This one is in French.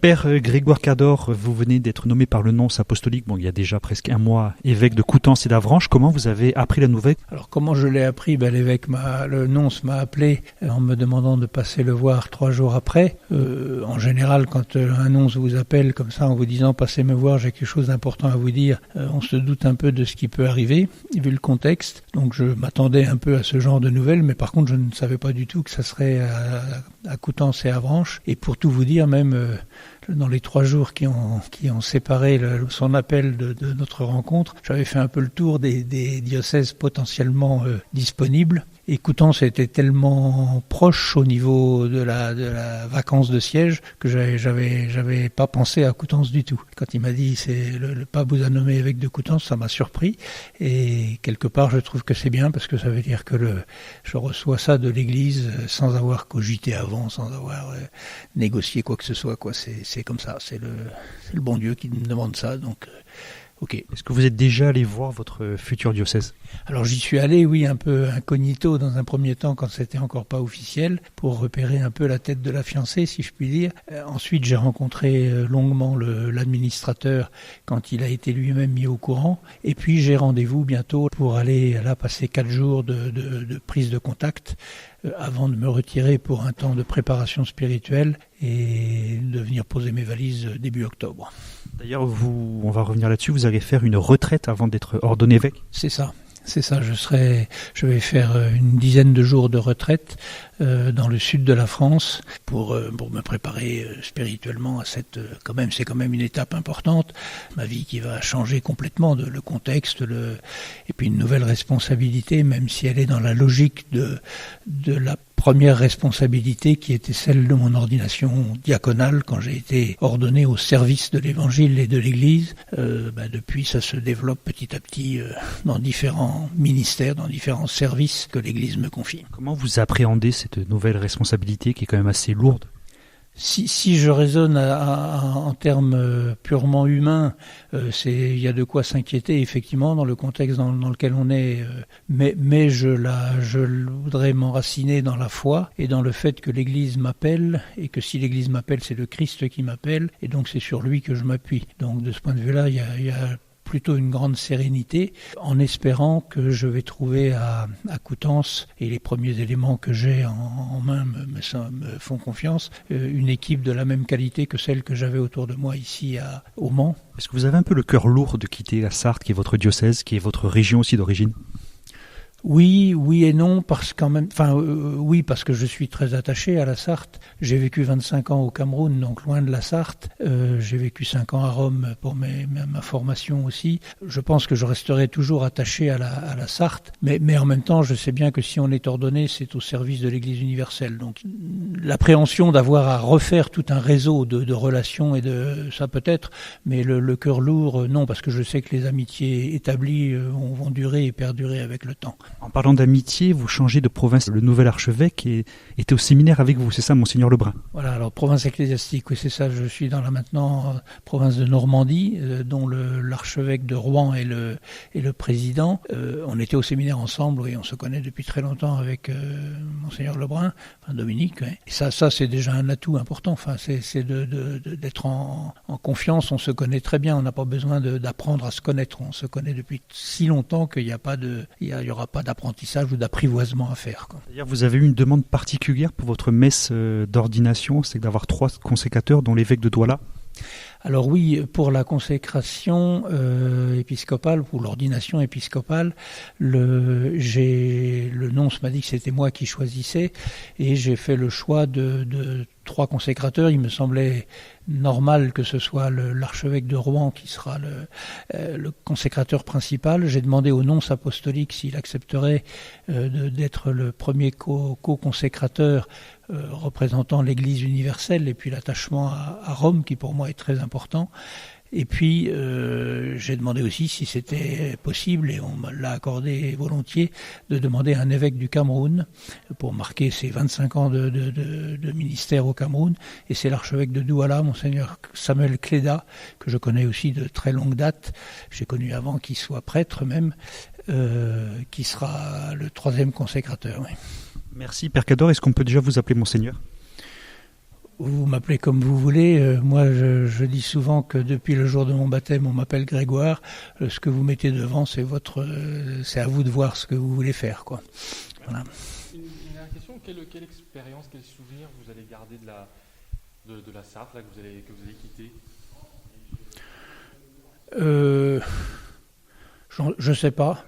Père Grégoire Cador, vous venez d'être nommé par le nonce apostolique, il y a déjà presque un mois, évêque de Coutances et d'Avranches. Comment vous avez appris la nouvelle? Alors comment je l'ai appris? Le nonce m'a appelé en me demandant de passer le voir 3 jours après. En général, quand un nonce vous appelle comme ça en vous disant « passez me voir, j'ai quelque chose d'important à vous dire », on se doute un peu de ce qui peut arriver, vu le contexte. Donc je m'attendais un peu à ce genre de nouvelles, mais par contre je ne savais pas du tout que ça serait à Coutances et Avranches. Et pour tout vous dire, même dans les 3 jours qui ont séparé son appel de notre rencontre, j'avais fait un peu le tour des diocèses potentiellement disponibles. Et Coutances était tellement proche au niveau de la vacance de siège que j'avais pas pensé à Coutances du tout. Quand il m'a dit le pape vous a nommé évêque de Coutances, ça m'a surpris. Et quelque part, je trouve que c'est bien parce que ça veut dire que je reçois ça de l'Église sans avoir cogité avant, sans avoir négocié quoi que ce soit. C'est comme ça, c'est le bon Dieu qui me demande ça. Donc, ok. Est-ce que vous êtes déjà allé voir votre futur diocèse? Alors j'y suis allé, oui, un peu incognito dans un premier temps quand c'était encore pas officiel, pour repérer un peu la tête de la fiancée, si je puis dire. Ensuite, j'ai rencontré longuement l'administrateur quand il a été lui-même mis au courant. Et puis j'ai rendez-vous bientôt pour aller là passer 4 jours de prise de contact avant de me retirer pour un temps de préparation spirituelle et de venir poser mes valises début octobre. D'ailleurs, on va revenir là-dessus, vous allez faire une retraite avant d'être ordonné évêque? C'est ça, je vais faire une dizaine de jours de retraite dans le sud de la France pour me préparer spirituellement à c'est quand même une étape importante, ma vie qui va changer complètement, le contexte, et puis une nouvelle responsabilité, même si elle est dans la logique de la première responsabilité qui était celle de mon ordination diaconale quand j'ai été ordonné au service de l'Évangile et de l'Église. Depuis, ça se développe petit à petit dans différents ministères, dans différents services que l'Église me confie. Comment vous appréhendez cette nouvelle responsabilité qui est quand même assez lourde? Si je raisonne en termes purement humains, il y a de quoi s'inquiéter effectivement dans le contexte dans lequel on est, mais je voudrais m'enraciner dans la foi et dans le fait que l'Église m'appelle et que si l'Église m'appelle, c'est le Christ qui m'appelle et donc c'est sur lui que je m'appuie. Donc de ce point de vue-là, il y a plutôt une grande sérénité, en espérant que je vais trouver à Coutances, et les premiers éléments que j'ai en main me font confiance, une équipe de la même qualité que celle que j'avais autour de moi ici au Mans. Est-ce que vous avez un peu le cœur lourd de quitter la Sarthe, qui est votre diocèse, qui est votre région aussi d'origine? Oui et non, parce que je suis très attaché à la Sarthe. J'ai vécu 25 ans au Cameroun, donc loin de la Sarthe. J'ai vécu 5 ans à Rome pour ma formation aussi. Je pense que je resterai toujours attaché à la Sarthe, mais en même temps, je sais bien que si on est ordonné, c'est au service de l'Église universelle. Donc l'appréhension d'avoir à refaire tout un réseau de relations ça peut-être, mais le cœur lourd, non, parce que je sais que les amitiés établies vont durer et perdurer avec le temps. En parlant d'amitié, vous changez de province. Le nouvel archevêque était au séminaire avec vous, c'est ça, Monseigneur Lebrun? Voilà, alors province ecclésiastique, oui, c'est ça. Je suis dans la maintenant province de Normandie, dont l'archevêque de Rouen est le président. On était au séminaire ensemble, oui, on se connaît depuis très longtemps avec Monseigneur Lebrun, Dominique. Oui. Et ça, c'est déjà un atout important. Enfin, c'est d'être en confiance. On se connaît très bien. On n'a pas besoin d'apprendre à se connaître. On se connaît depuis si longtemps qu'il n'y aura pas d'apprentissage ou d'apprivoisement à faire. D'ailleurs, vous avez eu une demande particulière pour votre messe d'ordination, c'est d'avoir 3 consécrateurs, dont l'évêque de Douala. Alors oui, pour la consécration épiscopale, pour l'ordination épiscopale, le nonce m'a dit que c'était moi qui choisissais et j'ai fait le choix de 3 consécrateurs. Il me semblait normal que ce soit l'archevêque de Rouen qui sera le consécrateur principal. J'ai demandé au nonce apostolique s'il accepterait d'être le premier co-consécrateur représentant l'Église universelle et puis l'attachement à Rome qui pour moi est très important. Et puis j'ai demandé aussi si c'était possible, et on me l'a accordé volontiers, de demander à un évêque du Cameroun pour marquer ses 25 ans de ministère au Cameroun. Et c'est l'archevêque de Douala, Monseigneur Samuel Cléda, que je connais aussi de très longue date. J'ai connu avant qu'il soit prêtre même, qui sera le 3e consécrateur. Oui. Merci Père Cador, est-ce qu'on peut déjà vous appeler Monseigneur ? Vous m'appelez comme vous voulez. Moi, je dis souvent que depuis le jour de mon baptême, on m'appelle Grégoire. Ce que vous mettez devant, c'est à vous de voir ce que vous voulez faire, quoi. Voilà. Une dernière question. Quelle expérience, quel souvenir vous allez garder de la Sarthe là, que vous allez quitter? Je sais pas.